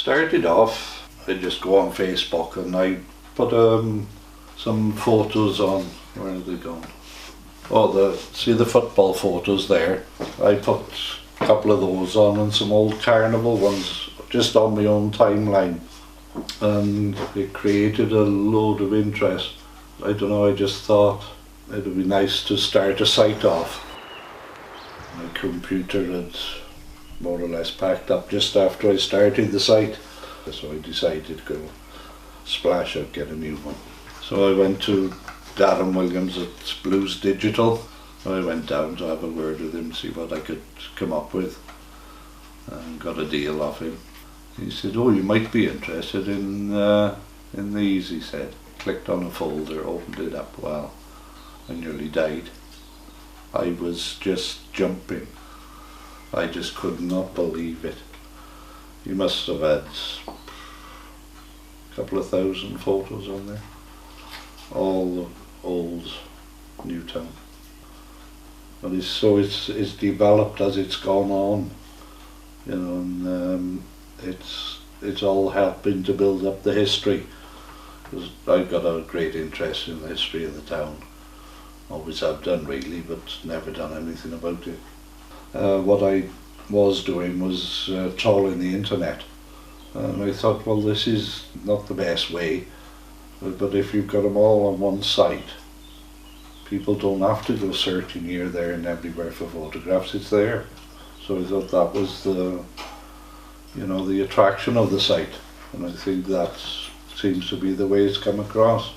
started off, I just go on Facebook and I put some photos on. Where are they gone? Oh, see the football photos there? I put a couple of those on and some old carnival ones just on my own timeline, and it created a load of interest. I don't know, I just thought it would be nice to start a site off. My computer had more or less packed up just after I started the site, so I decided to go splash out, get a new one. So I went to Darren Williams at Blues Digital. I went down to have a word with him, see what I could come up with, and got a deal off him. He said, "Oh, you might be interested in these," he said. Clicked on a folder, opened it up, well, I nearly died. I was just jumping. I just could not believe it. You must have had a couple of thousand photos on there. All old Newtown. But it's developed as it's gone on, you know, and it's all helping to build up the history. Because I've got a great interest in the history of the town. Always have done really, but never done anything about it. What I was doing was trawling the internet, and I thought, well, this is not the best way, but if you've got them all on one site, people don't have to go searching here, there and everywhere for photographs. It's there. So I thought that was the attraction of the site, and I think that seems to be the way it's come across.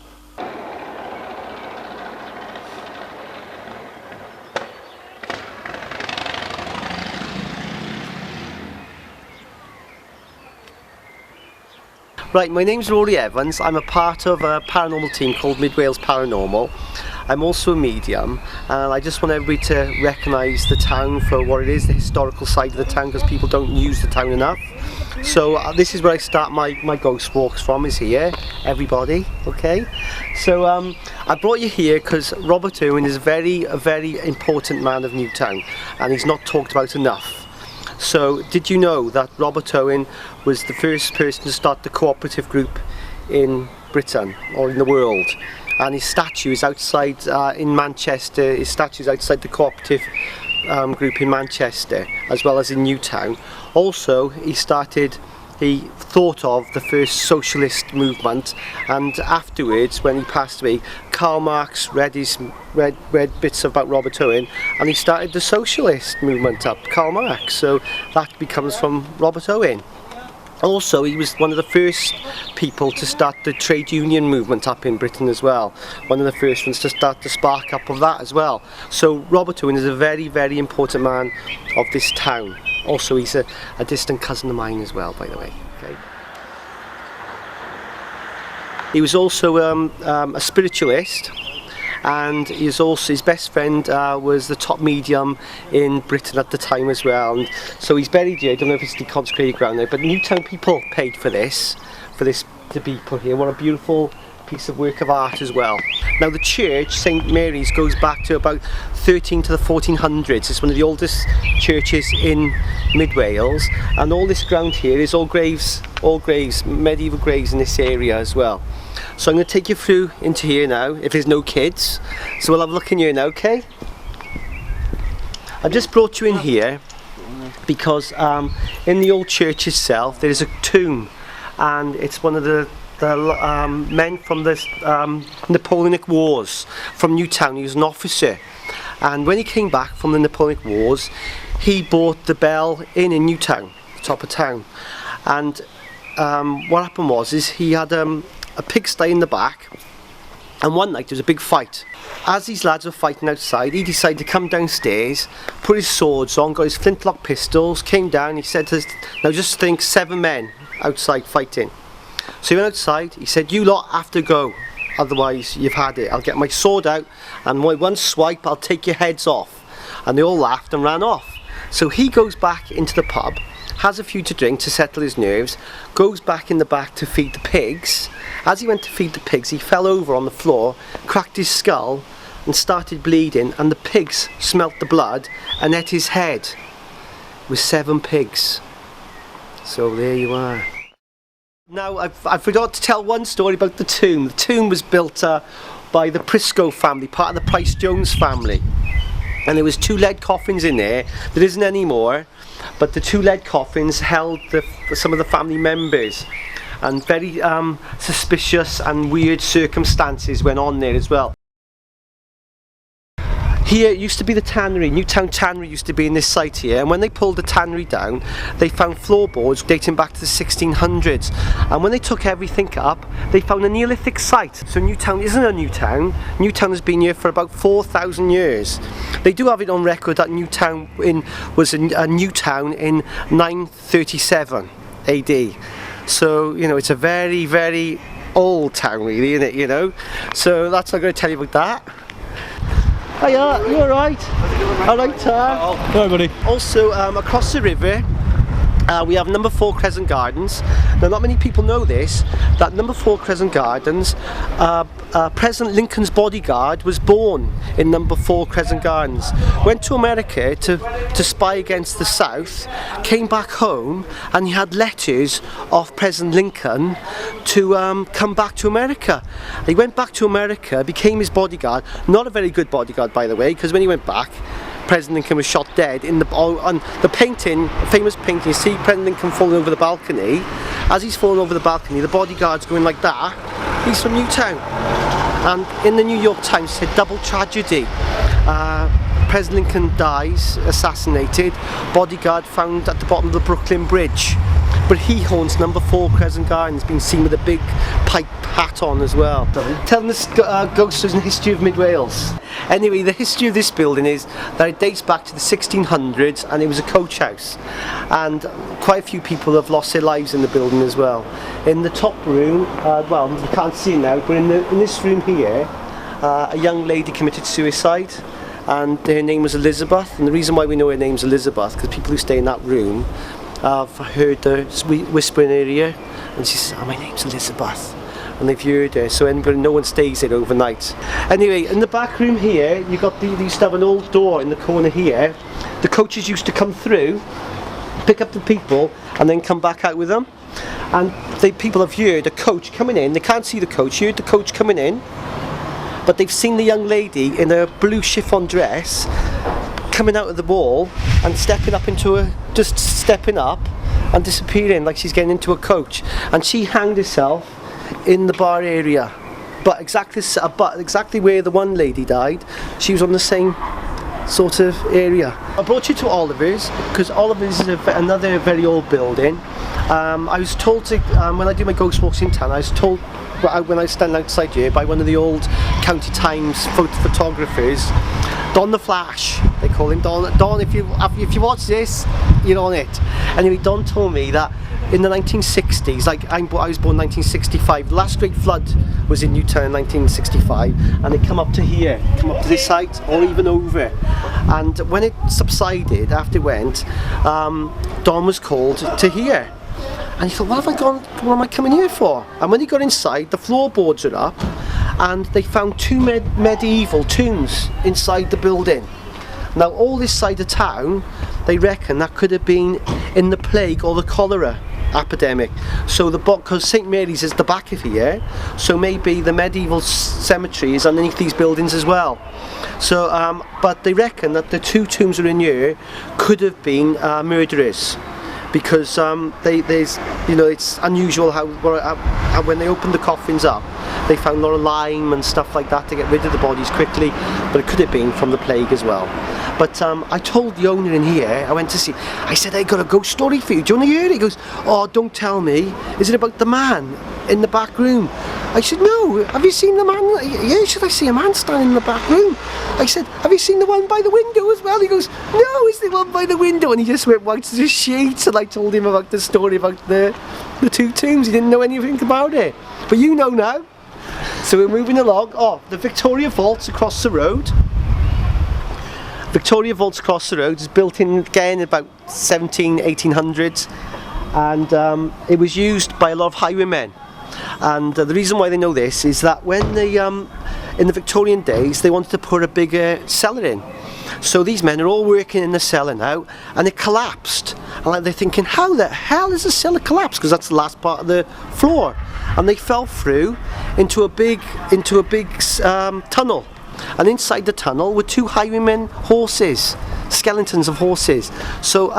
Right, my name's Rory Evans. I'm a part of a paranormal team called Wales Paranormal. I'm also a medium, and I just want everybody to recognise the town for what it is, the historical side of the town, because people don't use the town enough. So this is where I start my ghost walks from, is here, everybody, okay? So I brought you here because Robert Owen is a very important man of Newtown, and he's not talked about enough. So did you know that Robert Owen was the first person to start the cooperative group in Britain, or in the world? And his statue is outside in Manchester. His statue is outside the cooperative group in Manchester, as well as in Newtown. Also, he thought of the first socialist movement, and afterwards, when he passed away, Karl Marx read bits about Robert Owen, and he started the socialist movement up, Karl Marx. So that becomes from Robert Owen. Also, he was one of the first people to start the trade union movement up in Britain as well. One of the first ones to start the spark up of that as well. So Robert Owen is a very important man of this town. Also, he's a distant cousin of mine as well, by the way. Okay. He was also a spiritualist, and his best friend was the top medium in Britain at the time as well. And so he's buried here. I don't know if it's deconsecrated ground there, but Newtown people paid for this to be put here. What a beautiful piece of work of art as well. Now the church, St Mary's, goes back to about 13 to the 1400s. It's one of the oldest churches in mid Wales, and all this ground here is all graves, medieval graves in this area as well. So I'm going to take you through into here now, if there's no kids. So we'll have a look in here now, okay? I've just brought you in here because in the old church itself there is a tomb, and it's one of the men from the Napoleonic Wars from Newtown. He was an officer, and when he came back from the Napoleonic Wars, he bought the Bell Inn in Newtown, the top of town. And what happened was he had a pigsty in the back, and one night there was a big fight. As these lads were fighting outside, he decided to come downstairs, put his swords on, got his flintlock pistols, came down. He said to us, now just think, 7 men outside fighting. So he went outside. He said, you lot have to go, otherwise you've had it. I'll get my sword out, and with one swipe I'll take your heads off. And they all laughed and ran off. So he goes back into the pub, has a few to drink to settle his nerves, goes back in the back to feed the pigs. As he went to feed the pigs, he fell over on the floor, cracked his skull and started bleeding, and the pigs smelt the blood and ate his head with 7 pigs. So there you are. Now, I forgot to tell one story about the tomb. The tomb was built by the Prisco family, part of the Price-Jones family. And there was 2 lead coffins in there. There isn't anymore, but the 2 lead coffins held some of the family members. And very suspicious and weird circumstances went on there as well. Here used to be the tannery. Newtown Tannery used to be in this site here, and when they pulled the tannery down, they found floorboards dating back to the 1600s. And when they took everything up, they found a Neolithic site. So Newtown isn't a new town. Newtown has been here for about 4,000 years. They do have it on record that Newtown was a new town in 937 AD. So, you know, it's a very, very old town really, isn't it, you know? So that's what I'm going to tell you about that. Hiya, you alright? Alright, Hi buddy. Also, across the river, we have number 4 Crescent Gardens. Now, not many people know this, that number 4 Crescent Gardens, President Lincoln's bodyguard was born in number 4 Crescent Gardens. Went to America to spy against the South, came back home, and he had letters of President Lincoln to come back to America. He went back to America, became his bodyguard. Not a very good bodyguard, by the way, because when he went back, President Lincoln was shot dead on the painting, famous painting. You see President Lincoln falling over the balcony. As he's falling over the balcony, the bodyguard's going like that. He's from Newtown. And in the New York Times said double tragedy. President Lincoln dies, assassinated, bodyguard found at the bottom of the Brooklyn Bridge. But he haunts number 4 Crescent Gardens, being seen with a big pipe hat on as well. Telling us ghost stories and history of Mid Wales. Anyway, the history of this building is that it dates back to the 1600s, and it was a coach house. And quite a few people have lost their lives in the building as well. In the top room, well, you can't see it now, but in this room here, a young lady committed suicide. And her name was Elizabeth, and the reason why we know her name's Elizabeth, because people who stay in that room have heard her whisper in her ear, and she says, "Oh, my name's Elizabeth," and they've heard her. So no one stays there overnight. Anyway, in the back room here, you got they used to have an old door in the corner here. The coaches used to come through, pick up the people, and then come back out with them. And people have heard a coach coming in. They can't see the coach. You heard the coach coming in, but they've seen the young lady in a blue chiffon dress coming out of the wall and stepping up just stepping up and disappearing like she's getting into a coach. And she hanged herself in the bar area, but exactly where the one lady died, she was on the same sort of area. I brought you to Oliver's because Oliver's is another very old building. I was told to, when I do my ghost walks in town, I was told when I stand outside here by one of the old County Times photographers, Don the Flash, they call him Don. Don, if you watch this, you're on it. Anyway, Don told me that in the 1960s, like I was born in 1965, the last great flood was in Newtown in 1965, and they come up to here, come up to this site, or even over. And when it subsided, after it went, Don was called to here. And he thought, what am I coming here for? And when he got inside, the floorboards are up, and they found 2 medieval tombs inside the building. Now, all this side of town, they reckon that could have been in the plague or the cholera epidemic. So because St Mary's is the back of here, so maybe the medieval cemetery is underneath these buildings as well. So, but they reckon that the 2 tombs that are in here could have been murderers. Because it's unusual how when they opened the coffins up, they found a lot of lime and stuff like that to get rid of the bodies quickly, but it could have been from the plague as well. But I told the owner in here, I went to see, I said, I got a ghost story for you, do you want to hear it? He goes, oh, don't tell me, is it about the man in the back room? I said, no, have you seen the man? Yeah, should I see a man standing in the back room? I said, have you seen the one by the window as well? He goes, no, it's the one by the window. And he just went white as a sheet, and I told him about the story about the 2 tombs. He didn't know anything about it. But you know now. So we're moving along. Oh, the Victoria Vaults across the road. Victoria Vaults across the road is built in again about 1800s, and it was used by a lot of highwaymen. And the reason why they know this is that when they, in the Victorian days, they wanted to put a bigger cellar in. So these men are all working in the cellar now, and it collapsed. and like, they're thinking, how the hell is the cellar collapsed? Because that's the last part of the floor, and they fell through into a big tunnel, and inside the tunnel were 2 highwaymen horses, skeletons of horses. So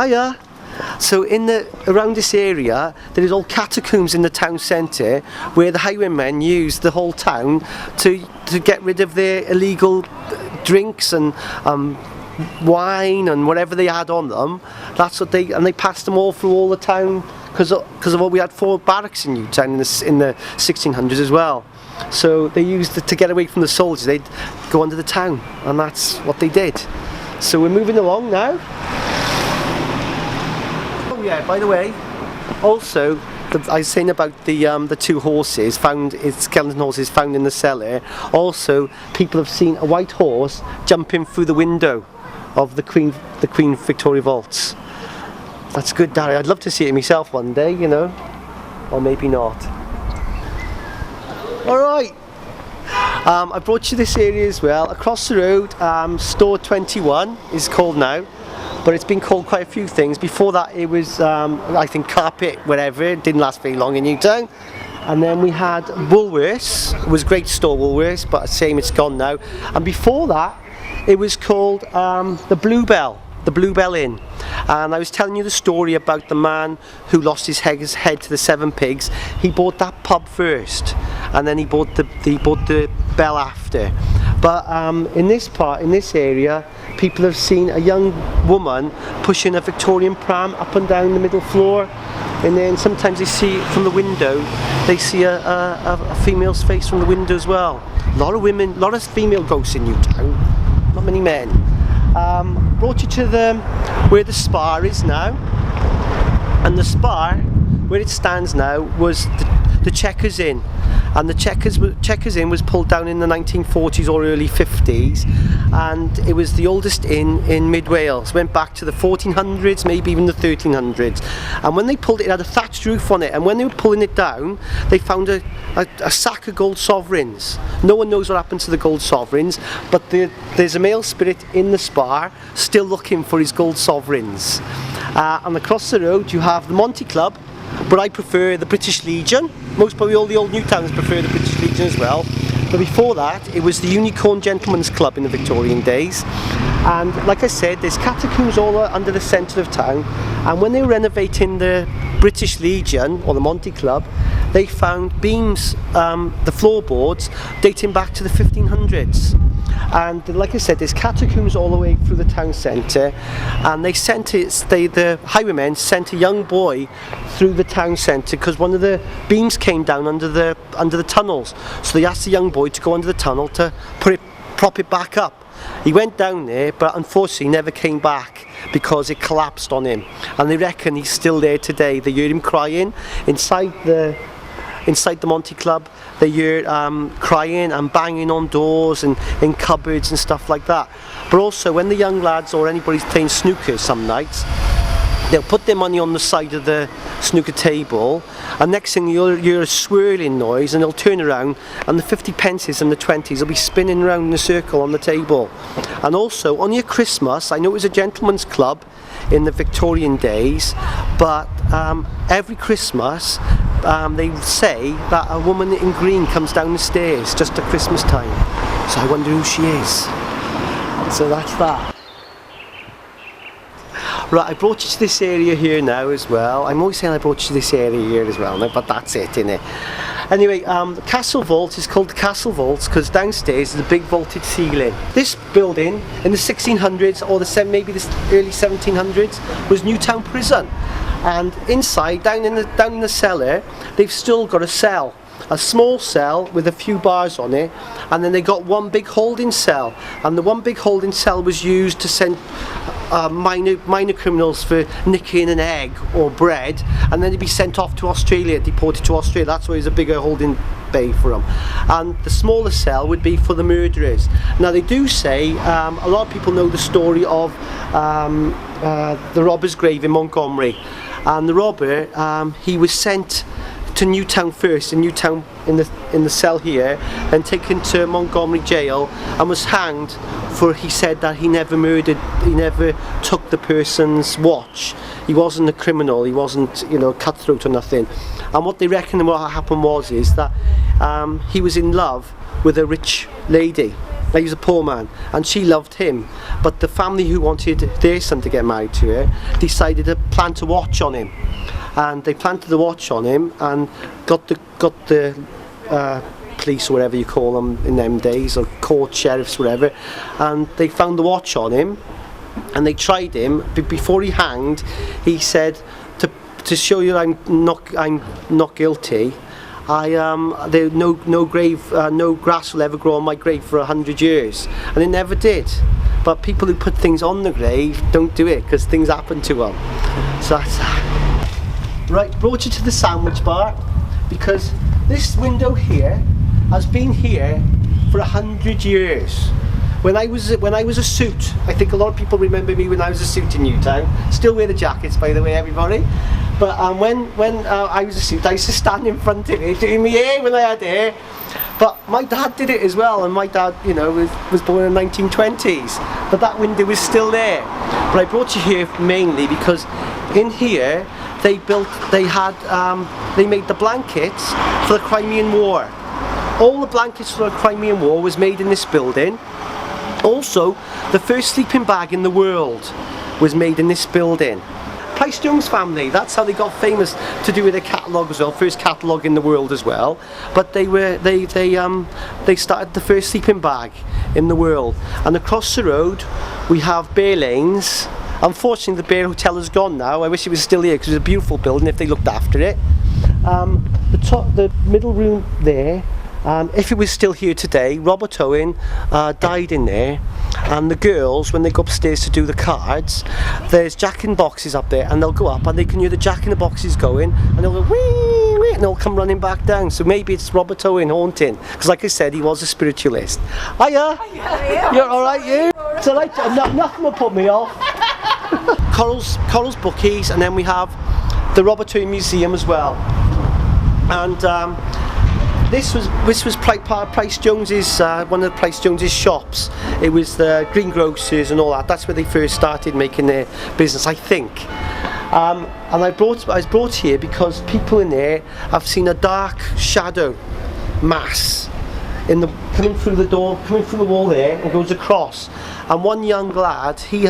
around this area there is all catacombs in the town centre where the highwaymen used the whole town to get rid of their illegal drinks and wine and whatever they had on them. That's what they passed them all through all the town, because of what we had 4 barracks in Newtown in the 1600s as well. So they used it to get away from the soldiers. They'd go under the town, and that's what they did. So we're moving along now. Oh yeah, by the way, also I was saying about the 2 horses found, skeleton horses found in the cellar. Also, people have seen a white horse jumping through the window of the Queen Victoria vaults. That's good, Darry. I'd love to see it myself one day, you know, or maybe not. All right. I brought you this area as well. Across the road, Store 21 is called now, but it's been called quite a few things. Before that, it was I think Carpet, whatever. It didn't last very long in Newtown. And then we had Woolworths. It was a great store, Woolworths, but same, it's gone now. And before that, it was called the Bluebell Inn. And I was telling you the story about the man who lost his head to the 7 pigs. He bought that pub first, and then he bought the bell after. But in this area, people have seen a young woman pushing a Victorian pram up and down the middle floor, and then sometimes they see from the window, they see a female's face from the window as well. A lot of women, a lot of female ghosts in Newtown, not many men. Brought you to where the Spa is now, and the Spa, where it stands now, was the Checkers Inn, and the Checkers Inn was pulled down in the 1940s or early 50s, and it was the oldest inn in mid Wales. Went back to the 1400s, maybe even the 1300s. And when they pulled it, it had a thatched roof on it, and when they were pulling it down, they found a sack of gold sovereigns. No one knows what happened to the gold sovereigns, but there's a male spirit in the Spa still looking for his gold sovereigns. And across the road you have the Monty Club, but I prefer the British Legion. Most probably all the old Newtowners prefer the British Legion as well. But before that, it was the Unicorn Gentlemen's Club in the Victorian days. And like I said, there's catacombs all under the centre of town. And when they were renovating the British Legion, or the Monty Club, they found beams, the floorboards, dating back to the 1500s. And like I said, there's catacombs all the way through the town centre, and the highwaymen sent a young boy through the town centre because one of the beams came down under the tunnels. So they asked the young boy to go under the tunnel to prop it back up. He went down there, but unfortunately never came back because it collapsed on him. And they reckon he's still there today. They hear him crying inside the Monty Club. They hear crying and banging on doors and in cupboards and stuff like that. But also when the young lads or anybody's playing snooker some nights, they'll put their money on the side of the snooker table, and next thing you'll hear a swirling noise, and they'll turn around and the 50 pences and the 20s will be spinning around in a circle on the table. And also on your Christmas, I know it was a gentleman's club in the Victorian days, but every Christmas they say that a woman in green comes down the stairs just at Christmas time. So I wonder who she is. So that's that. Right, I brought you to this area here now as well. I'm always saying I brought you to this area here as well now, but that's it, innit? Anyway, the Castle Vault is called the Castle Vault because downstairs is a big vaulted ceiling. This building in the 1600s or maybe the early 1700s was Newtown Prison, and inside, down in the cellar, they've still got a cell. A small cell with a few bars on it, and then they got one big holding cell, and the one big holding cell was used to send minor criminals for nicking an egg or bread, and then they'd be sent off to Australia, deported to Australia. That's why there's a bigger holding bay for them. And the smaller cell would be for the murderers. Now they do say, a lot of people know the story of the robber's grave in Montgomery, and the robber, he was sent to Newtown first, in Newtown, in the cell here, and taken to Montgomery jail and was hanged for, he said that he never took the person's watch. He wasn't a criminal, he wasn't, you know, cutthroat or nothing. And what they reckon what happened is that he was in love with a rich lady. He was a poor man, and she loved him, but the family who wanted their son to get married to her decided to plant a watch on him, and they planted the watch on him and got the police or whatever you call them in them days, or court sheriffs, whatever, and they found the watch on him, and they tried him. But before he hanged, he said, to show you I'm not guilty, there no grass will ever grow on my grave for 100 years, and it never did. But people who put things on the grave don't do it because things happen to them. So that's right. Brought you to the sandwich bar because this window here has been here for 100 years. When I was a suit, I think a lot of people remember me when I was a suit in Newtown. Still wear the jackets, by the way, everybody. But when I was a suit, I used to stand in front of it doing my hair when I had hair. But my dad did it as well, and my dad, you know, was born in the 1920s. But that window is still there. But I brought you here mainly because in here they made the blankets for the Crimean War. All the blankets for the Crimean War was made in this building. Also, the first sleeping bag in the world was made in this building. Price Jones family, that's how they got famous, to do with their catalogue as well, first catalogue in the world as well. But they started the first sleeping bag in the world. And across the road we have Bear Lanes. Unfortunately the Bear Hotel is gone now. I wish it was still here because it was a beautiful building if they looked after it. The middle room there, if it was still here today, Robert Owen died in there, and the girls, when they go upstairs to do the cards, there's jack-in-boxes up there, and they'll go up and they can hear the jack-in-the-boxes going, and they'll go wee wee, and they'll come running back down. So maybe it's Robert Owen haunting, because like I said, he was a spiritualist. Hiya! You're alright, you? It's alright, nothing will put me off. Coral's Bookies, and then we have the Robert Owen Museum as well. And this was Price Jones's, one of the Price Jones's shops. It was the greengrocers and all that. That's where they first started making their business, I think. And I was brought here because people in there have seen a dark shadow mass coming through the door, coming through the wall there, and goes across. And one young lad, he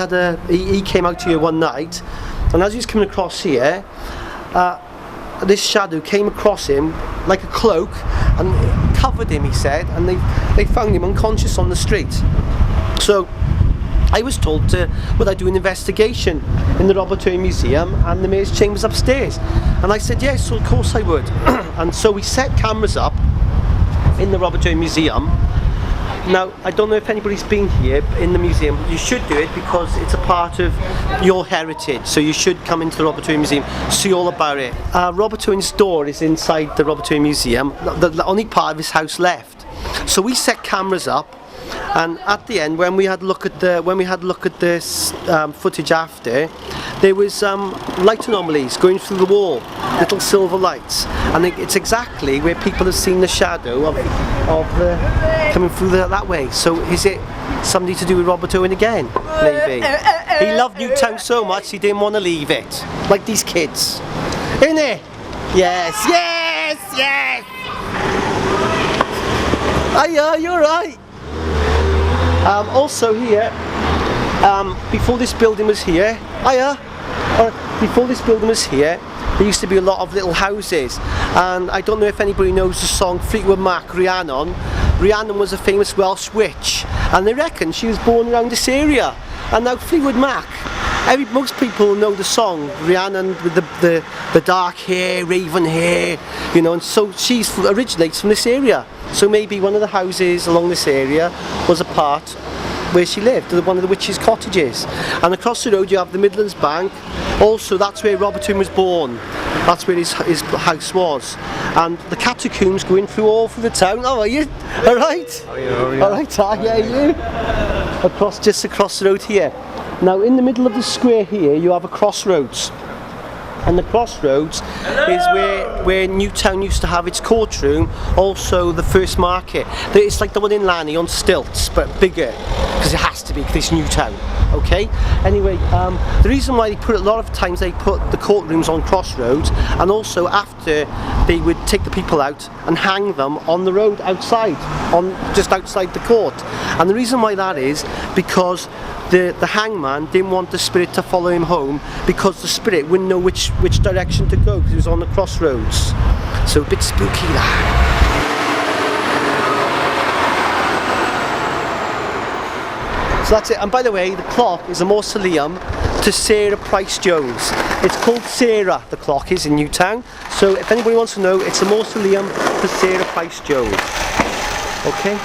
came out here one night, and as he was coming across here, this shadow came across him like a cloak and covered him, he said, and they found him unconscious on the street. So I was told would I do an investigation in the Robert Owen Museum and the Mayor's Chambers upstairs, and I said yes, so of course I would. And so we set cameras up in the Robert Owen Museum. Now, I don't know if anybody's been here in the museum. You should do it because it's a part of your heritage. So you should come into the Robert Owen Museum, see all about it. Robert Owen's door is inside the Robert Owen Museum, the only part of his house left. So we set cameras up, and at the end, when we had a look at this footage after, there was light anomalies going through the wall, little silver lights, and it's exactly where people have seen the shadow of the coming through that way. So is it something to do with Robert Owen again? Maybe. He loved Newtown so much he didn't want to leave it, like these kids, isn't it? Yes, yes, yes. Hiya, you're right. Also here, before this building was here, there used to be a lot of little houses, and I don't know if anybody knows the song Fleetwood Mac, Rhiannon. Rhiannon was a famous Welsh witch, and they reckon she was born around this area. And now Fleetwood Mac, most people know the song Rhiannon with the dark hair, raven hair, you know, and so she originates from this area. So maybe one of the houses along this area was a part where she lived, one of the witches' cottages. And across the road you have the Midlands Bank. Also, that's where Robert Owen was born. That's where his house was. And the Catacombs going all through the town. How are you? All right? All right, yeah, you? Just across the road here. Now, in the middle of the square here, you have a crossroads. and the crossroads is where Newtown used to have its courtroom, also the first market. It's like the one in Lanny on stilts, but bigger, because it has to be, because it's Newtown. Okay. Anyway, the reason why a lot of times they put the courtrooms on crossroads, and also after they would take the people out and hang them on the road outside, just outside the court. And the reason why that is because the hangman didn't want the spirit to follow him home, because the spirit wouldn't know which direction to go because it was on the crossroads. So a bit spooky that. So that's it. And by the way, the clock is a mausoleum to Sarah Price Jones. It's called Sarah, the clock is, in Newtown. So if anybody wants to know, it's a mausoleum to Sarah Price Jones. Okay?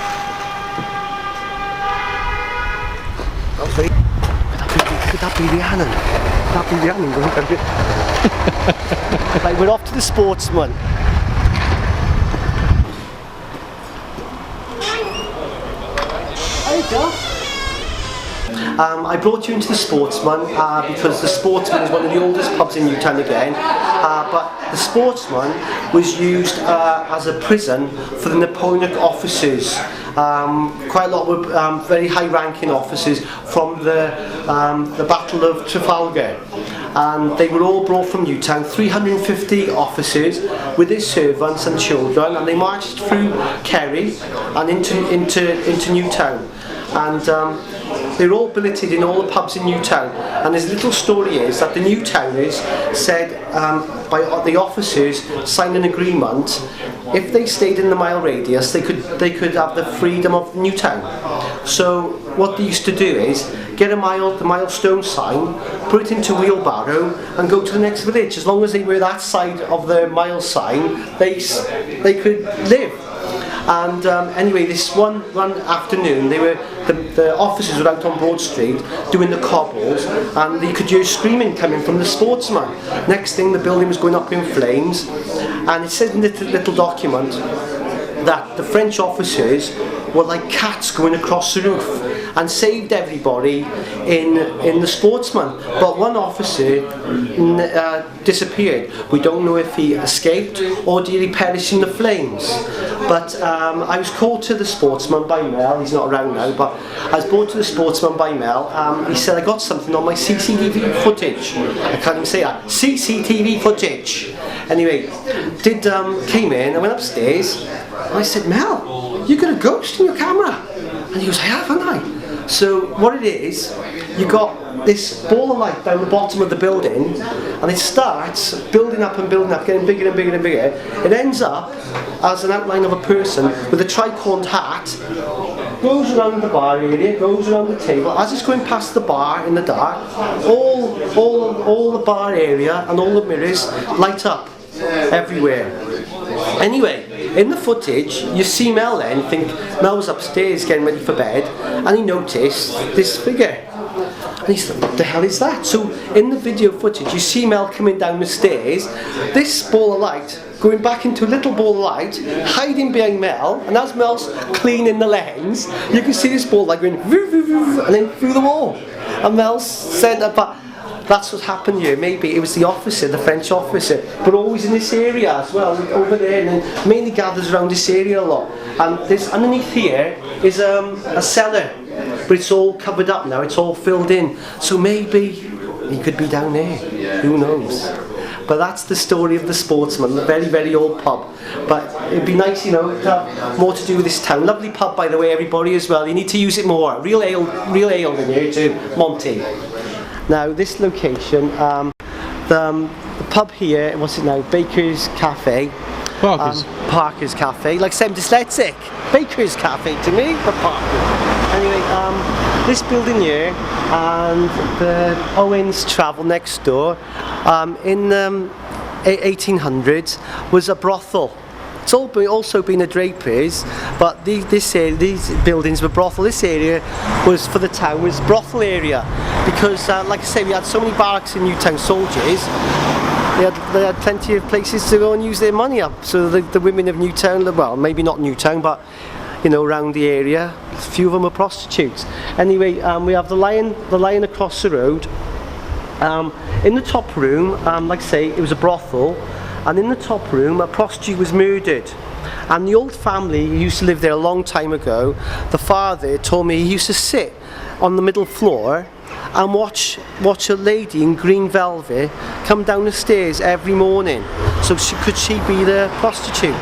Could that be Rhiannon? Could that be Rhiannon going down here? Right, we're off to the Sportsman. There you go. I brought you into the Sportsman because the Sportsman is one of the oldest pubs in Newtown again, but the Sportsman was used as a prison for the Napoleonic officers. Quite a lot were very high-ranking officers from the Battle of Trafalgar, and they were all brought from Newtown, 350 officers with their servants and children, and they marched through Kerry and into Newtown. And they're all billeted in all the pubs in Newtown, and his little story is that the Newtowners said by the officers signed an agreement, if they stayed in the mile radius they could have the freedom of Newtown. So what they used to do is get the milestone sign, put it into a wheelbarrow and go to the next village. As long as they were that side of the mile sign, they could live. And anyway, this one afternoon, the officers were out on Broad Street doing the cobbles, and they could hear screaming coming from the Sportsman. Next thing, the building was going up in flames, and it said in the little document that the French officers were like cats going across the roof and saved everybody in the Sportsman. But one officer disappeared. We don't know if he escaped or did he perish in the flames. But I was called to the Sportsman by Mel. He's not around now, but I was brought to the Sportsman by Mel. He said, I got something on my CCTV footage. I can't even say that. CCTV footage. Anyway, came in, I went upstairs, and I said, Mel, you got a ghost in your camera? And he goes, I have, haven't I? So what it is, you got this ball of light down the bottom of the building, and it starts building up and building up, getting bigger and bigger and bigger. It ends up as an outline of a person with a tricorn hat, goes around the bar area, goes around the table. As it's going past the bar in the dark, all the bar area and all the mirrors light up everywhere. Anyway, in the footage, you see Mel then, you think Mel was upstairs getting ready for bed, and he noticed this figure. And he said, what the hell is that? So in the video footage, you see Mel coming down the stairs, this ball of light going back into a little ball of light, hiding behind Mel, and as Mel's cleaning the lens, you can see this ball of light going voo, voo, voo, and then through the wall. And Mel said that that's what happened here. Maybe it was the officer, the French officer, but always in this area as well, over there, and then mainly gathers around this area a lot. And this underneath here is a cellar, but it's all covered up now, it's all filled in. So maybe he could be down there, who knows. But that's the story of the Sportsman, a very, very old pub. But it'd be nice, you know, to have more to do with this town. Lovely pub, by the way, everybody, as well. You need to use it more. Real ale in here too, Monty. Now this location, the pub here, what's it now? Baker's Cafe. Parker's Cafe. Like I said, I'm dyslexic. Baker's Cafe to me, but Parker. Anyway, this building here and the Owens Travel next door, in the 1800s was a brothel. It's also been a draper's, but these buildings were brothel. This area was, for the town, was brothel area, because like I say, we had so many barracks in Newtown soldiers, they had plenty of places to go and use their money up. So the women of Newtown, well, maybe not Newtown, but you know, around the area, a few of them were prostitutes. Anyway, we have the lion across the road, In the top room, like I say, it was a brothel, and in the top room a prostitute was murdered. And the old family who used to live there a long time ago, the father told me he used to sit on the middle floor and watch a lady in green velvet come down the stairs every morning. So could she be the prostitute?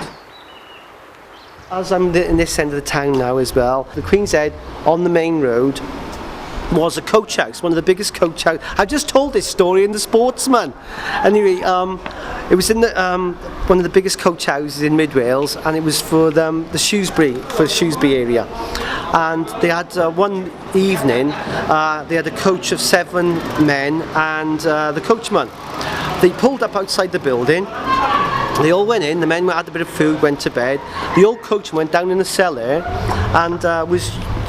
As I'm in this end of the town now as well, the Queen's Head on the main road was a coach house, one of the biggest coach houses. I just told this story in the Sportsman. Anyway, it was in the one of the biggest coach houses in Mid Wales, and it was for the Shrewsbury area. And they had one evening, they had a coach of 7 men and the coachman. They pulled up outside the building. They all went in, the men had a bit of food, went to bed. The old coachman went down in the cellar and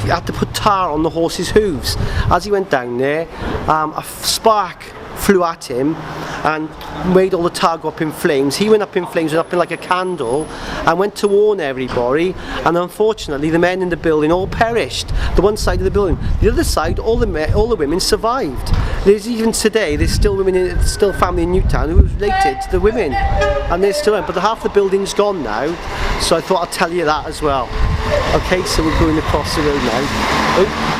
had to put tar on the horse's hooves. As he went down there, a spark flew at him and made all the tar go up in flames. He went up in flames, went up in like a candle, and went to warn everybody, and unfortunately the men in the building all perished. The one side of the building. The other side, all the women survived. There's even today, there's still women, still family in Newtown who are related to the women, and they're still in, but half the building's gone now, so I thought I'd tell you that as well. Okay, so we're going across the road now. Oh.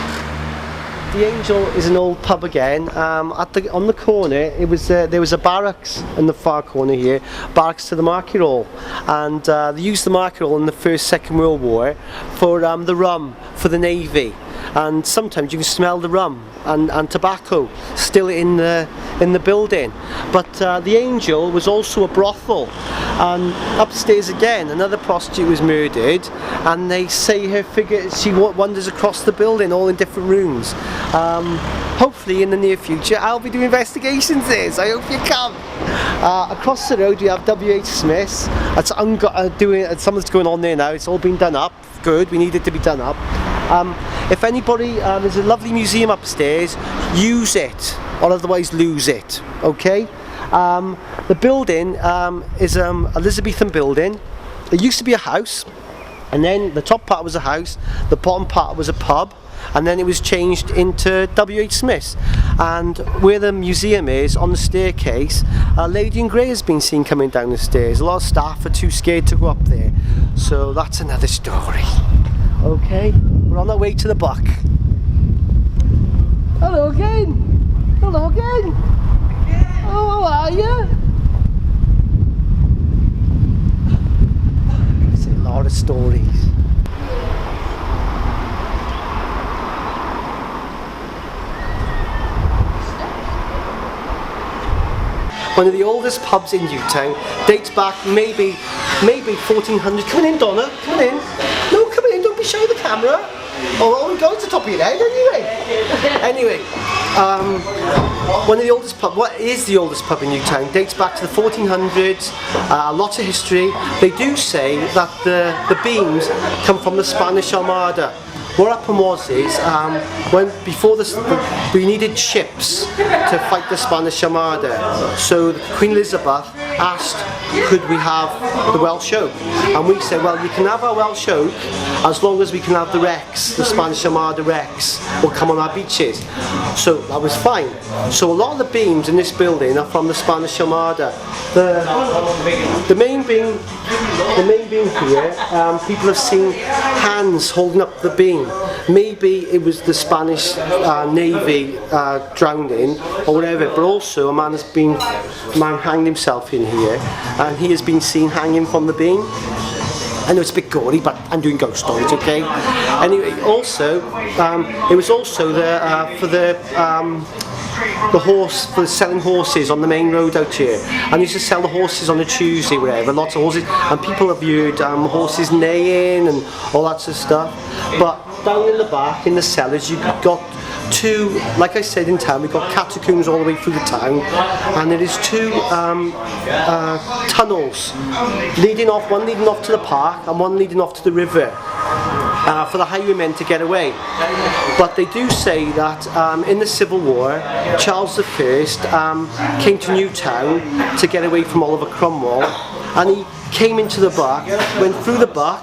The Angel is an old pub again. On the corner, there was a barracks in the far corner here, barracks to the market hall, and they used the market hall in the First, Second World War for the rum for the navy, and sometimes you can smell the rum and tobacco still in the building. But the Angel was also a brothel, and upstairs again another prostitute was murdered, and they say her figure, she wanders across the building all in different rooms. Hopefully in the near future I'll be doing investigations there, so I hope you come. Across the road we have W.H. Smith's. Something's going on there now. It's all been done up. Good, we need it to be done up. If anybody, there's a lovely museum upstairs, use it or otherwise lose it, okay? The building is an Elizabethan building. It used to be a house, and then the top part was a house, the bottom part was a pub, and then it was changed into W.H. Smith's. And where the museum is, on the staircase, a lady in grey has been seen coming down the stairs. A lot of staff are too scared to go up there, so that's another story. Okay, we're on our way to the buck. Hello again. Hello again. Oh, how are you? It's a lot of stories. One of the oldest pubs in Newtown, dates back maybe 1400. Come in, Donna, come in. No, come in, don't be shy of the camera. Oh my God, it's the top of your head anyway. One of the oldest pub, what is the oldest pub in Newtown, dates back to the 1400s, lots of history. They do say that the beams come from the Spanish Armada. What happened was we needed ships to fight the Spanish Armada. So Queen Elizabeth asked, could we have the Welsh oak? And we said, well, you can have our Welsh oak as long as we can have the wrecks, the Spanish Armada wrecks, will come on our beaches. So that was fine. So a lot of the beams in this building are from the Spanish Armada. The main beam here, people have seen hands holding up the beam. Maybe it was the Spanish Navy drowning or whatever, but also a man hanged himself in here, and he has been seen hanging from the beam. I know it's a bit gory, but I'm doing ghost stories, okay? Anyway, also, it was also for selling horses on the main road out here. And used to sell the horses on a Tuesday, whatever, lots of horses, and people have viewed horses neighing and all that sort of stuff. But down in the back, in the cellars, you've got two, like I said in town, we've got catacombs all the way through the town, and there is two tunnels, one leading off to the park and one leading off to the river, for the highwaymen to get away. But they do say that in the Civil War, Charles I came to Newtown to get away from Oliver Cromwell, and he came into the buck, went through the buck,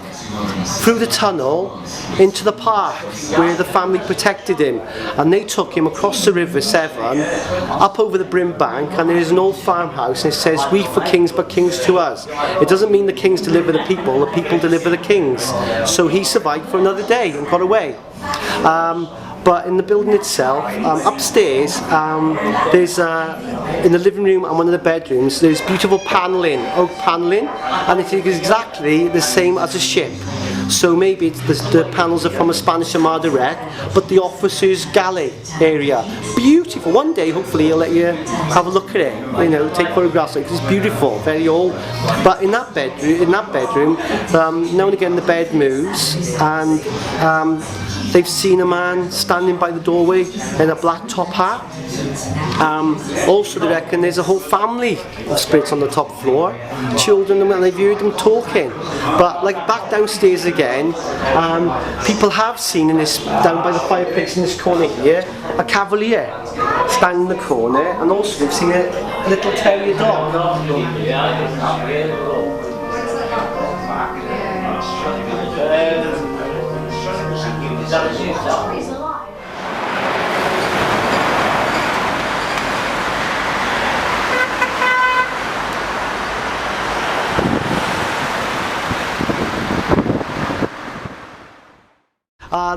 through the tunnel into the park where the family protected him, and they took him across the River Severn, up over the Brim Bank, and there is an old farmhouse and it says, "We for kings but kings to us." It doesn't mean the kings deliver the people deliver the kings. So he survived for another day and got away. But in the building itself, upstairs, there's in the living room and one of the bedrooms, there's beautiful panelling, oak panelling, and it is exactly the same as a ship. So maybe it's the panels are from a Spanish Armada wreck, but the officers' galley area, beautiful. One day, hopefully, I'll let you have a look at it. You know, take photographs of it, 'cause it's beautiful, very old. But in that bedroom, now and again the bed moves, and they've seen a man standing by the doorway in a black top hat. Also, they reckon there's a whole family of spirits on the top floor, children, and they've heard them talking. But like back downstairs again, people have seen in this, down by the fireplace in this corner here, a cavalier standing in the corner, and also they've seen a little terrier dog.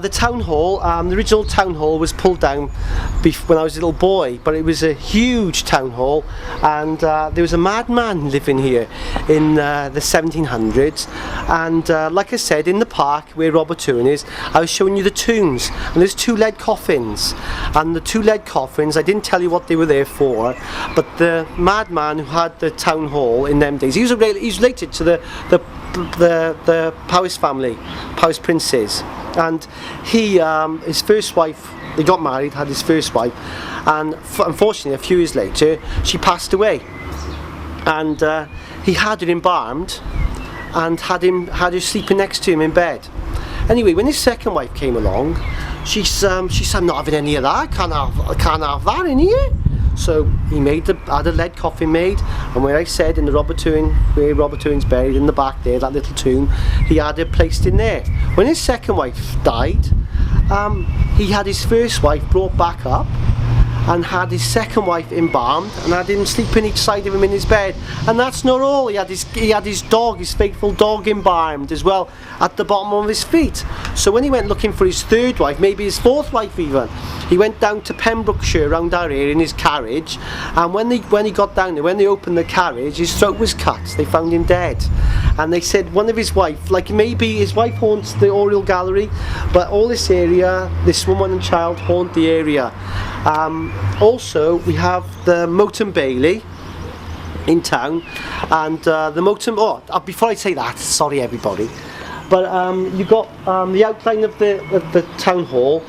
The town hall, the original town hall was pulled down when I was a little boy, but it was a huge town hall, and there was a madman living here in the 1700s, and like I said, in the park where Robert Owen is, I was showing you the tombs, and there's 2 lead coffins, and the 2 lead coffins, I didn't tell you what they were there for, but the madman who had the town hall in them days, he's related to the Powys family, Powys princes, and he, his first wife, he got married, had his first wife, and unfortunately a few years later she passed away, and he had her embalmed and had her sleeping next to him in bed. Anyway, when his second wife came along, she said, "I'm not having any of that, I can't have that in here." So he had a lead coffin made, and where I said in the where Robert Owen's buried in the back there, that little tomb, he had it placed in there. When his second wife died, he had his first wife brought back up, and had his second wife embalmed, and had him sleeping each side of him in his bed. And that's not all, he had his dog, his faithful dog, embalmed as well at the bottom of his feet. So when he went looking for his third wife, maybe his fourth wife even, he went down to Pembrokeshire, around our area, in his carriage, and when he got down there, when they opened the carriage, his throat was cut. They found him dead, and they said one of his wife, like maybe his wife haunts the Oriel Gallery, but all this area, this woman and child haunt the area. Also, we have the Moton Bailey in town, and the Moton. Before I say that, sorry everybody, but you got the outline of the town hall.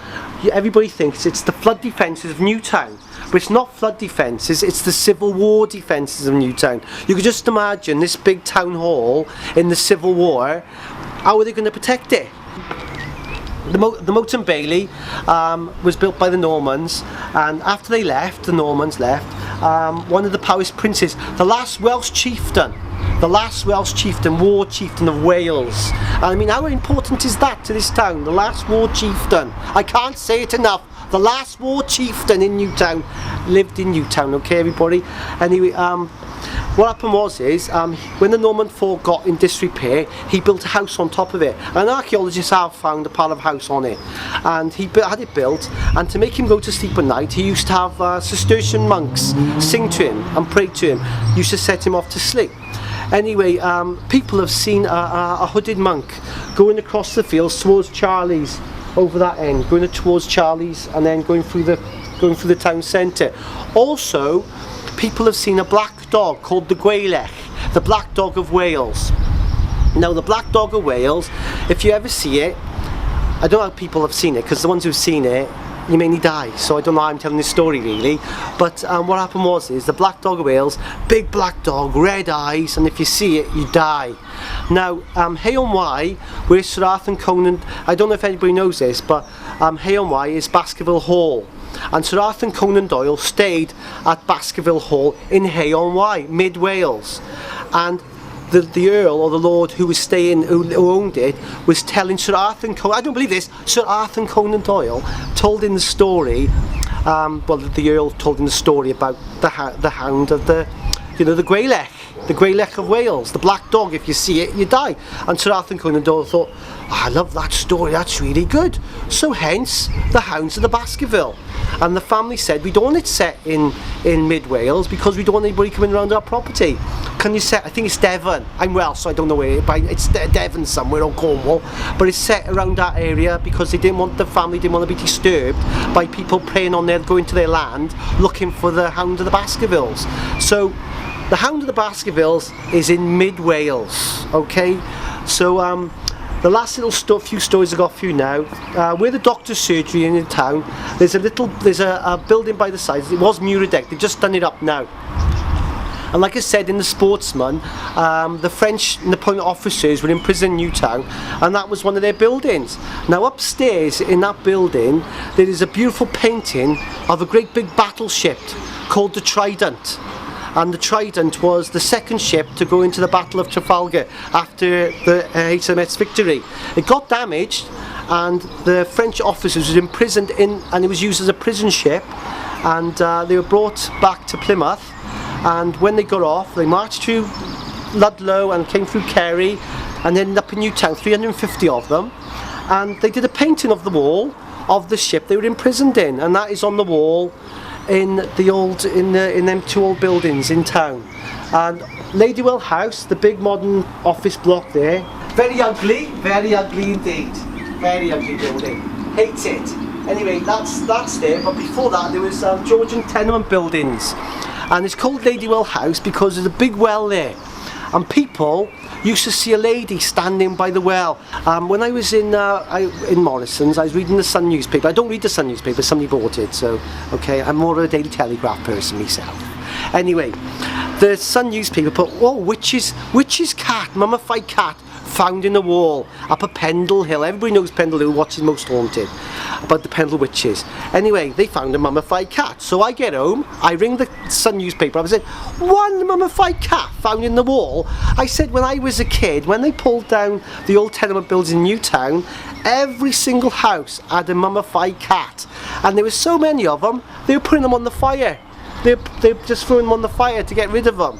Everybody thinks it's the flood defences of Newtown, but it's not flood defences. It's the Civil War defences of Newtown. You could just imagine this big town hall in the Civil War. How are they going to protect it? The Moton Bailey was built by the Normans, and after they left, the Normans left, one of the Powys princes, the last Welsh chieftain, war chieftain of Wales. And I mean, how important is that to this town? The last war chieftain. I can't say it enough. The last war chieftain in Newtown lived in Newtown. Okay, everybody. Anyway, what happened was when the Norman fort got in disrepair, he built a house on top of it. And archaeologists have found a pile of house on it, and he had it built. And to make him go to sleep at night, he used to have Cistercian monks sing to him and pray to him. Used to set him off to sleep. Anyway, people have seen a hooded monk going across the fields towards Charlie's, over that end, going towards Charlie's, and then going through the town centre. Also, people have seen a black dog called the Gwaelech, the Black Dog of Wales. Now, the Black Dog of Wales, if you ever see it, I don't know how people have seen it, because the ones who've seen it, you mainly die, so I don't know how I'm telling this story really, but what happened was the Black Dog of Wales, big black dog, red eyes, and if you see it, you die. Now, Hay-on-Wye, where Sir Arthur Conan, I don't know if anybody knows this, but Hay-on-Wye is Baskerville Hall, and Sir Arthur Conan Doyle stayed at Baskerville Hall in Hay-on-Wye, mid-Wales, and the Earl or the Lord who was staying, who owned it, was telling Sir Arthur Conan, I don't believe this, Sir Arthur Conan Doyle told in the story, the Earl told in the story about the hound of the Gaelech. The Gaelech of Wales, the black dog, if you see it, you die. And Sir Arthur Conan Doyle thought, I love that story, that's really good. So hence, the Hounds of the Baskerville. And the family said, we don't want it set in mid-Wales because we don't want anybody coming around our property. Can you set, I think it's Devon, I'm Welsh so I don't know where, but it's Devon somewhere, or Cornwall, but it's set around that area because the family didn't want to be disturbed by people preying on going to their land, looking for the Hound of the Baskervilles. So, the Hound of the Baskervilles is in mid-Wales, okay? So, the last few stories I got for you now, where the doctor's surgery in town, there's a building by the side. It was Muradec, they've just done it up now. And like I said in The Sportsman, the French Napoleon officers were in prison in Newtown, and that was one of their buildings. Now upstairs in that building, there is a beautiful painting of a great big battleship called the Trident. And the Trident was the second ship to go into the Battle of Trafalgar after the HMS Victory. It got damaged, and the French officers were imprisoned and it was used as a prison ship, and they were brought back to Plymouth, and when they got off, they marched through Ludlow and came through Kerry and ended up in Newtown, 350 of them, and they did a painting of the wall of the ship they were imprisoned in, and that is on the wall in them two old buildings in town. And Ladywell House, the big modern office block there, very ugly indeed, very ugly building, hate it. Anyway, that's there, but before that there was Georgian tenement buildings, and it's called Ladywell House because there's a big well there, and people used to see a lady standing by the well. When I was in Morrison's, I was reading the Sun newspaper. I don't read the Sun newspaper, somebody bought it, so okay, I'm more of a Daily Telegraph person myself. Anyway, the Sun newspaper put, witch's cat, mummified cat, found in the wall up at Pendle Hill. Everybody knows Pendle Hill, watches Most Haunted, about the Pendle witches. Anyway, they found a mummified cat. So I get home, I ring the Sun newspaper up, I said, one mummified cat found in the wall. I said, when I was a kid, when they pulled down the old tenement buildings in Newtown, every single house had a mummified cat, and there were so many of them, they were putting them on the fire. They're just throwing them on the fire to get rid of them.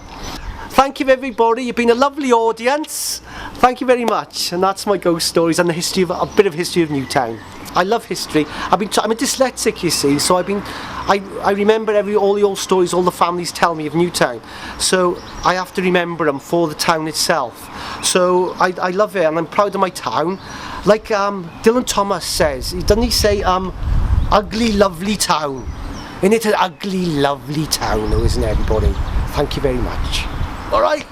Thank you everybody, you've been a lovely audience. Thank you very much. And that's my ghost stories and a bit of history of Newtown. I love history. I'm a dyslexic, you see, so I remember all the old stories all the families tell me of Newtown. So I have to remember them for the town itself. So I love it, and I'm proud of my town. Like Dylan Thomas says, doesn't he say, ugly lovely town? Isn't it an ugly lovely town though, isn't it, everybody? Thank you very much. Alright.